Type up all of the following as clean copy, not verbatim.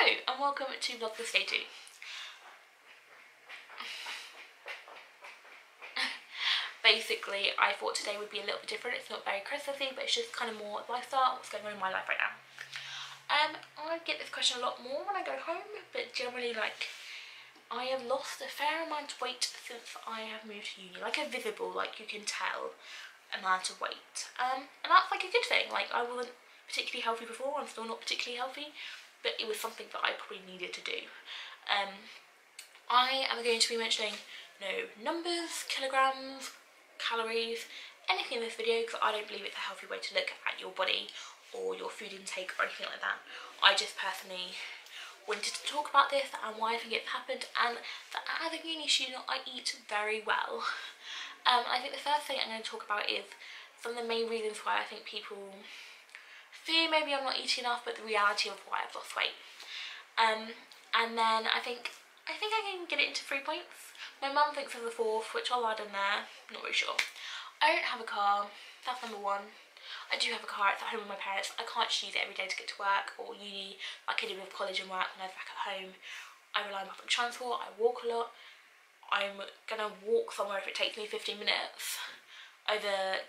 Hello and welcome to Vlogmas Day 2. Basically, I thought today would be a little bit different. It's not very Christmassy, but it's just kind of more lifestyle, what's going on in my life right now. I get this question a lot more when I go home, but generally, like, I have lost a fair amount of weight since I have moved to uni. Like a visible, like you can tell, amount of weight. And that's like a good thing. Like, I wasn't particularly healthy before, I'm still not particularly healthy, but it was something that I probably needed to do. I am going to be mentioning no numbers, kilograms, calories, anything in this video, because I don't believe it's a healthy way to look at your body or your food intake or anything like that. I just personally wanted to talk about this and why I think it's happened, and that as a uni student I eat very well. I think the first thing I'm going to talk about is some of the main reasons why I think people fear maybe I'm not eating enough, but the reality of why I've lost weight. And then I think I can get it into 3 points. My mum thinks there's a fourth, which I'll add in there, not really sure. I don't have a car, that's number one. I do have a car, it's at home with my parents. I can't just use it every day to get to work or uni like I did with college and work when I was back at home. I rely on public transport, I walk a lot. I'm gonna walk somewhere if it takes me 15 minutes over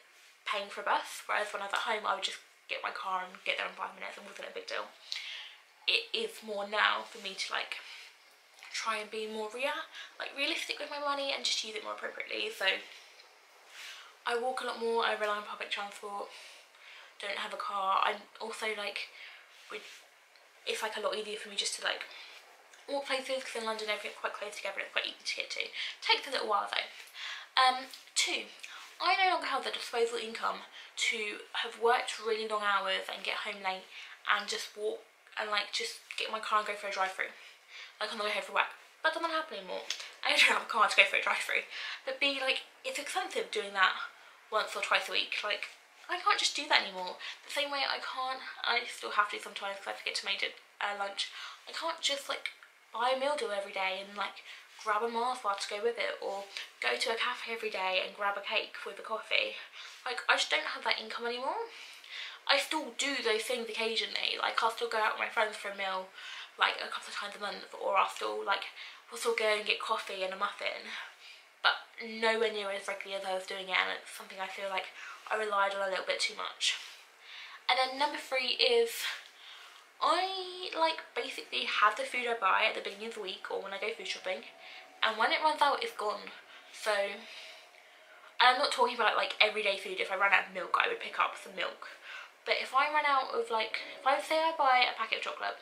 paying for a bus, whereas when I was at home I would just get my car and get there in 5 minutes. It wasn't a big deal. It is more now for me to like try and be more realistic with my money and just use it more appropriately. So I walk a lot more, I rely on public transport, don't have a car. I'm also like, it's like a lot easier for me just to like walk places, because in London everything's quite close together and it's quite easy to get to. Takes a little while though. 2, I no longer have the disposable income to have worked really long hours and get home late and just walk and like just get my car and go for a drive-through, like on the way home from work. That doesn't happen anymore. I don't have a car to go for a drive-through. But B, like, it's expensive doing that once or twice a week. Like, I can't just do that anymore. The same way I still have to sometimes because I forget to make it lunch. I can't just like buy a meal deal every day and like grab a Mars bar to go with it, or go to a cafe every day and grab a cake with a coffee. Like, I just don't have that income anymore. I still do those things occasionally. Like, I'll still go out with my friends for a meal like a couple of times a month, or we'll still go and get coffee and a muffin, but nowhere near as regularly as I was doing it, and it's something I feel like I relied on a little bit too much. And then number 3 is I like basically have the food I buy at the beginning of the week or when I go food shopping, and when it runs out it's gone. So, and I'm not talking about like everyday food. If I run out of milk I would pick up some milk, but if I run out of like, if I say I buy a packet of chocolate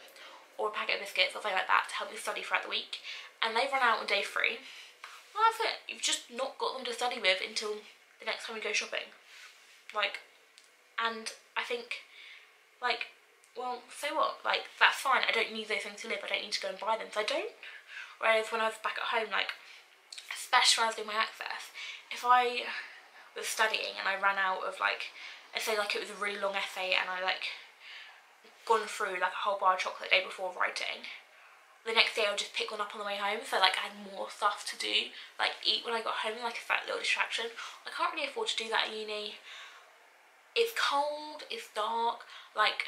or a packet of biscuits or something like that to help me study throughout the week, and they've run out on day 3, well that's it. You've just not got them to study with until the next time we go shopping. Like, and I think like, well, so what? Like, that's fine. I don't need those things to live. I don't need to go and buy them, so I don't. Whereas when I was back at home, like, especially when I was doing my access, if I was studying and I ran out of like, let's say like it was a really long essay and I like gone through like a whole bar of chocolate the day before writing, the next day I'll just pick one up on the way home, so like I had more stuff to do, like eat when I got home, like a fat little distraction. I can't really afford to do that at uni. It's cold, it's dark. Like,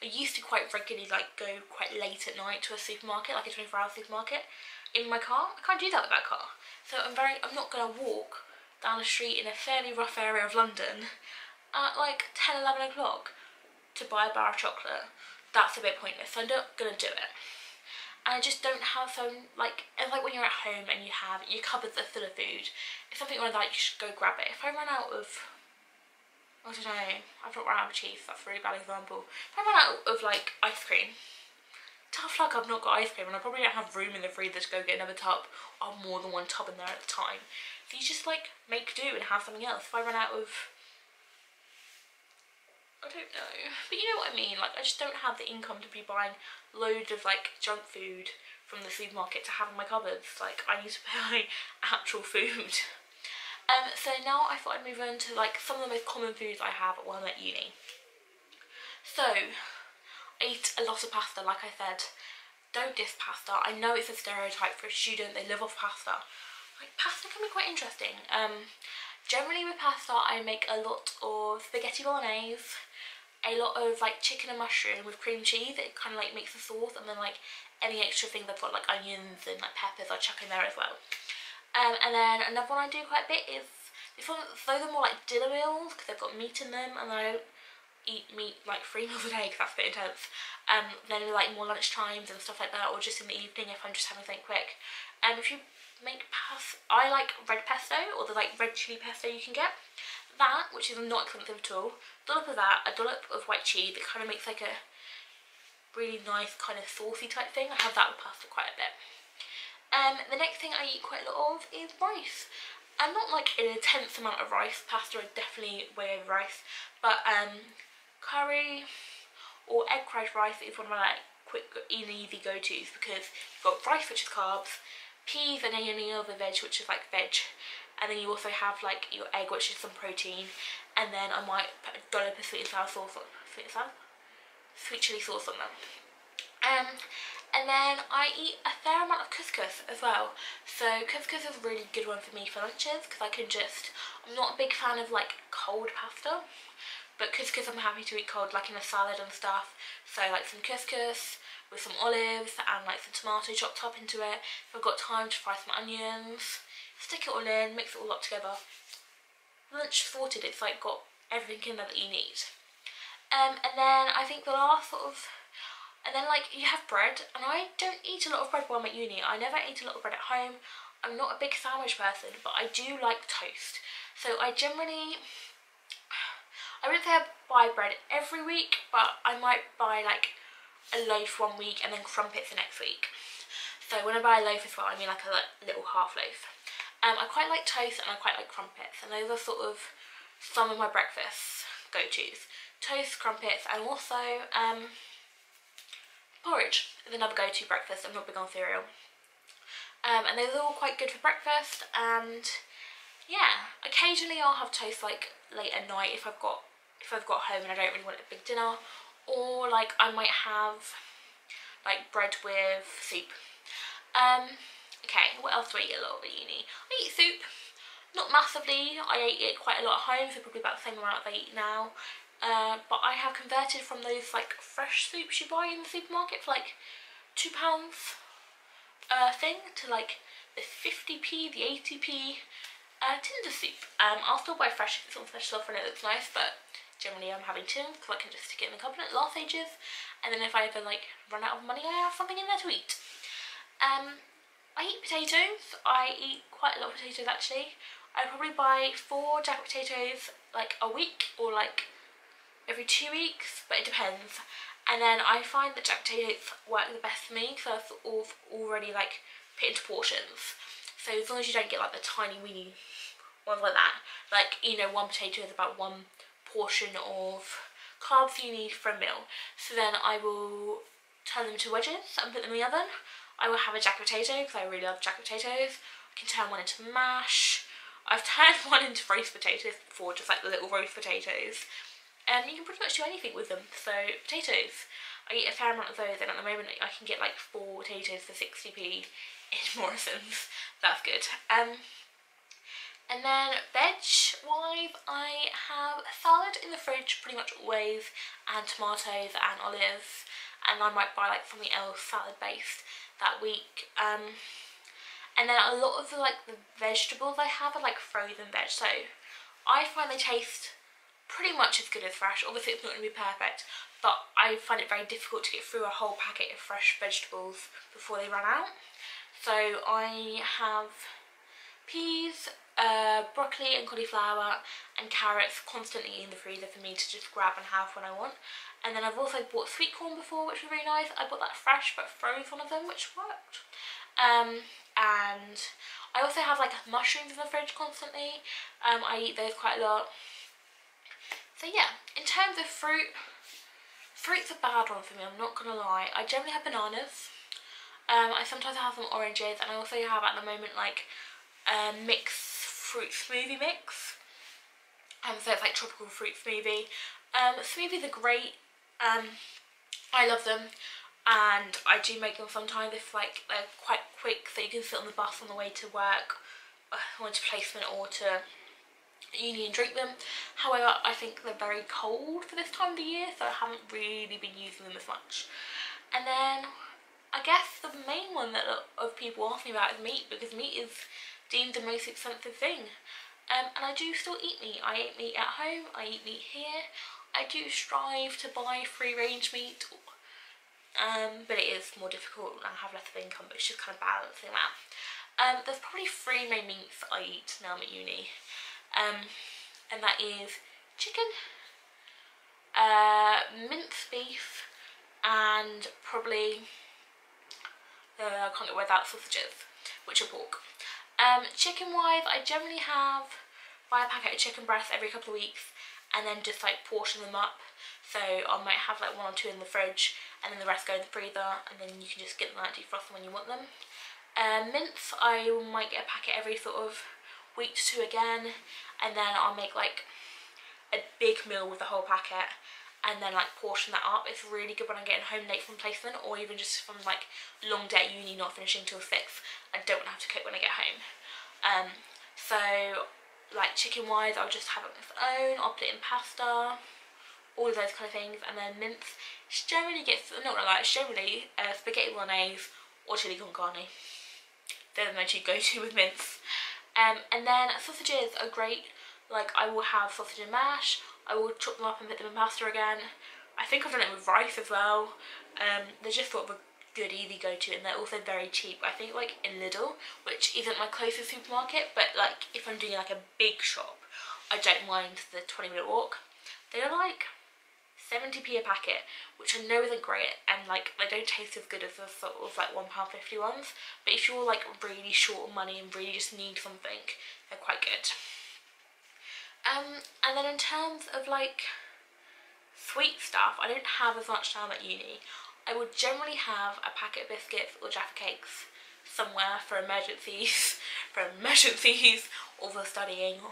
I used to quite regularly like go quite late at night to a supermarket, like a 24-hour supermarket, in my car. I can't do that with that car. So I'm not gonna walk down the street in a fairly rough area of London at like 10, 11 o'clock to buy a bar of chocolate. That's a bit pointless, so I'm not gonna do it. And I just don't have some, like, it's like when you're at home and you have your cupboards are full of food. If something like that, you should go grab it. If I run out of, I don't know, I've not run out of cheese, that's a really bad example. If I run out of like ice cream, tough luck I've not got ice cream, and I probably don't have room in the freezer to go get another tub or more than one tub in there at the time. So you just like make do and have something else. If I run out of, I don't know, but you know what I mean, like I just don't have the income to be buying loads of like junk food from the supermarket to have in my cupboards. Like, I need to buy actual food. So now I thought I'd move on to like some of the most common foods I have while I'm at uni. So, I eat a lot of pasta, like I said. Don't diss pasta. I know it's a stereotype for a student, they live off pasta. Like, pasta can be quite interesting. Generally with pasta I make a lot of spaghetti bolognese, a lot of like chicken and mushroom with cream cheese. It kind of like makes the sauce, and then like any extra things I've got like onions and like peppers I chuck in there as well. And then another one I do quite a bit is this one. Those are more like dinner meals because they've got meat in them, and I don't eat meat like 3 meals a day because that's a bit intense. Then like more lunch times and stuff like that, or just in the evening if I'm just having something quick. If you make pasta, I like red pesto, or the like red chili pesto you can get. That, which is not expensive at all. Dollop of that, a dollop of white cheese. It kind of makes like a really nice kind of saucy type thing. I have that with pasta quite a bit. The next thing I eat quite a lot of is rice. And not like an intense amount of rice. Pasta is definitely way over rice. But curry or egg fried rice is one of my like quick and easy go-tos, because you've got rice, which is carbs, peas and any other veg, which is like veg, and then you also have like your egg, which is some protein, and then I might put a dollop of sweet and sour sauce on, sweet chili sauce on them. And then I eat a fair amount of couscous as well. So couscous is a really good one for me for lunches, because I'm not a big fan of like cold pasta, but couscous I'm happy to eat cold, like in a salad and stuff. So like some couscous with some olives and like some tomato chopped up into it. If I've got time to fry some onions, stick it all in, mix it all up together. Lunch sorted, it's like got everything in there that you need. And then I think the last sort of, and then like you have bread, and I don't eat a lot of bread while I'm at uni. I never eat a lot of bread at home. I'm not a big sandwich person, but I do like toast. So I wouldn't say I buy bread every week, but I might buy like a loaf one week and then crumpets the next week. So when I buy a loaf as well, I mean like a little half loaf. I quite like toast and I quite like crumpets, and those are sort of some of my breakfast go-tos. Toast, crumpets, and also porridge is another go-to breakfast. I'm not big on cereal. And those are all quite good for breakfast, and yeah, occasionally I'll have toast like late at night if I've got home and I don't really want a big dinner, or like I might have like bread with soup. Okay, what else do I eat a lot at uni? I eat soup, not massively. I ate it quite a lot at home, so probably about the same amount as I eat now. But I have converted from those like fresh soups you buy in the supermarket for like £2 thing to like the 50p, the 80p tins of soup. I'll still buy fresh if it's on special offer and it looks nice, but generally I'm having tins because I can just stick it in the cabinet. It lasts ages, and then if I ever like run out of money, I have something in there to eat. I eat potatoes. I eat quite a lot of potatoes actually. I probably buy 4 jacket potatoes like a week, or like every 2 weeks, but it depends. And then I find that jacket potatoes work the best for me because I've sort of already like put into portions. So as long as you don't get like the tiny weeny ones like that, like, you know, 1 potato is about 1 portion of carbs you need for a meal. So then I will turn them to wedges and put them in the oven. I will have a jacket potato because I really love jacket potatoes. I can turn one into mash. I've turned one into roast potatoes before, just like the little roast potatoes. And you can pretty much do anything with them. So potatoes, I eat a fair amount of those, and at the moment I can get like 4 potatoes for 60p in Morrison's. That's good. And then veg-wise, I have salad in the fridge pretty much always, and tomatoes and olives, and I might buy like something else salad-based that week. And then a lot of the vegetables I have are like frozen veg, so I find they taste pretty much as good as fresh. Obviously it's not going to be perfect, but I find it very difficult to get through a whole packet of fresh vegetables before they run out. So I have peas, broccoli and cauliflower and carrots constantly in the freezer for me to just grab and have when I want. And then I've also bought sweet corn before, which was really nice. I bought that fresh but froze one of them, which worked. And I also have like mushrooms in the fridge constantly. I eat those quite a lot. So yeah, in terms of fruit's a bad one for me, I'm not gonna lie. I generally have bananas. I sometimes have some oranges, and I also have at the moment like mixed fruit smoothie mix. So it's like tropical fruit smoothie. Smoothies are great. I love them, and I do make them sometimes if like they're quite quick, so you can sit on the bus on the way to work, or to placement, or to at uni and drink them. However, I think they're very cold for this time of the year, so I haven't really been using them as much. And then I guess the main one that a lot of people ask me about is meat, because meat is deemed the most expensive thing. And I do still eat meat. I eat meat at home, I eat meat here. I do strive to buy free range meat, but it is more difficult and I have less of income, but it's just kind of balancing that. There's probably 3 main meats I eat now I'm at uni, and that is chicken, minced beef, and probably, I can't get without sausages, which are pork. Chicken wise, I generally buy a packet of chicken breasts every couple of weeks and then just like portion them up. So I might have like 1 or 2 in the fridge and then the rest go in the freezer, and then you can just get them out, defrost them when you want them. Mince, I might get a packet every sort of week to 2 again, and then I'll make like a big meal with the whole packet and then like portion that up. It's really good when I'm getting home late from placement, or even just from like long day at uni not finishing till 6. I don't want to have to cook when I get home. So like chicken wise, I'll just have it on its own, I'll put it in pasta, all of those kind of things. And then mince, it generally gets, not gonna lie, it's generally spaghetti bolognese or chili con carne. They're my 2 go-to with mince. And then sausages are great. Like I will have sausage and mash, I will chop them up and put them in pasta again. I think I've done it with rice as well. They're just sort of a good easy go-to, and they're also very cheap. I think like in Lidl, which isn't my closest supermarket, but like if I'm doing like a big shop, I don't mind the 20-minute walk. They're like 70p a packet, which I know isn't great, and like they don't taste as good as the sort of like £1.50 ones, but if you're like really short of money and really just need something, they're quite good. And then in terms of like sweet stuff, I don't have as much time at uni. I would generally have a packet of biscuits or Jaffa cakes somewhere for emergencies, or for studying,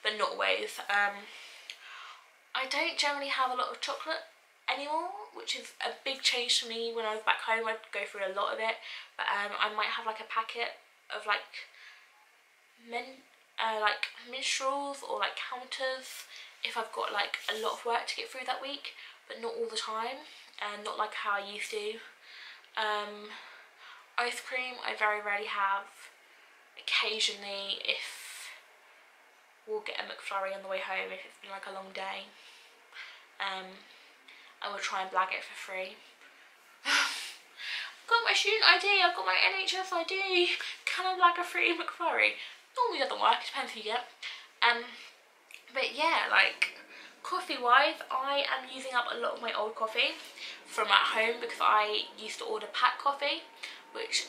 but not always. I don't generally have a lot of chocolate anymore, which is a big change for me. When I was back home, I'd go through a lot of it, but I might have like a packet of like minstrels or like counters if I've got like a lot of work to get through that week, but not all the time, and not like how I used to. Ice cream I very rarely have. Occasionally, if we'll get a McFlurry on the way home if it's been like a long day. I will try and blag it for free. I've got my student ID, I've got my NHS ID. Can I blag a free McFlurry? Normally doesn't work, it depends who you get. But yeah, like coffee wise, I am using up a lot of my old coffee from at home, because I used to order packed coffee, which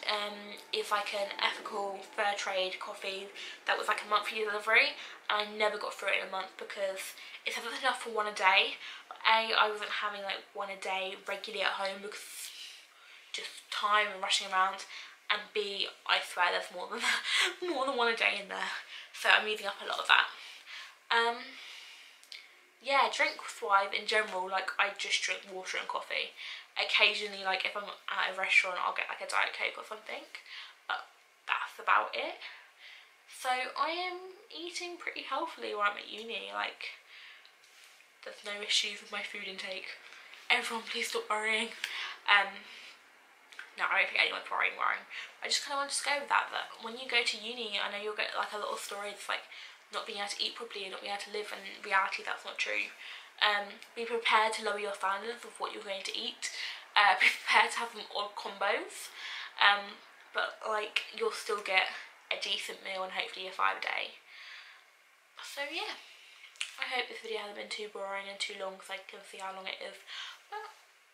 is like an ethical fair trade coffee that was like a monthly delivery, and I never got through it in a month because it said it's enough for 1 a day. But A, I wasn't having like 1 a day regularly at home because just time and rushing around, and B, I swear there's more than 1 a day in there, so I'm using up a lot of that. Yeah, drinks wise in general, like I just drink water and coffee. Occasionally, like if I'm at a restaurant, I'll get like a Diet Coke or something, but that's about it. So I am eating pretty healthily while I'm at uni. Like there's no issues with my food intake. Everyone please stop worrying. No, I don't think anyone's worrying. I just kind of want to go with that when you go to uni, I know you'll get like a lot of stories like not being able to eat properly and not being able to live, and in reality that's not true. Be prepared to lower your standards of what you're going to eat. Be prepared to have some odd combos, but like you'll still get a decent meal and hopefully a 5 a day. So yeah, I hope this video hasn't been too boring and too long, because I can see how long it is, but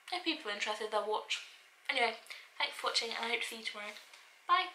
if people are interested they'll watch. Anyway, thanks for watching and I hope to see you tomorrow. Bye!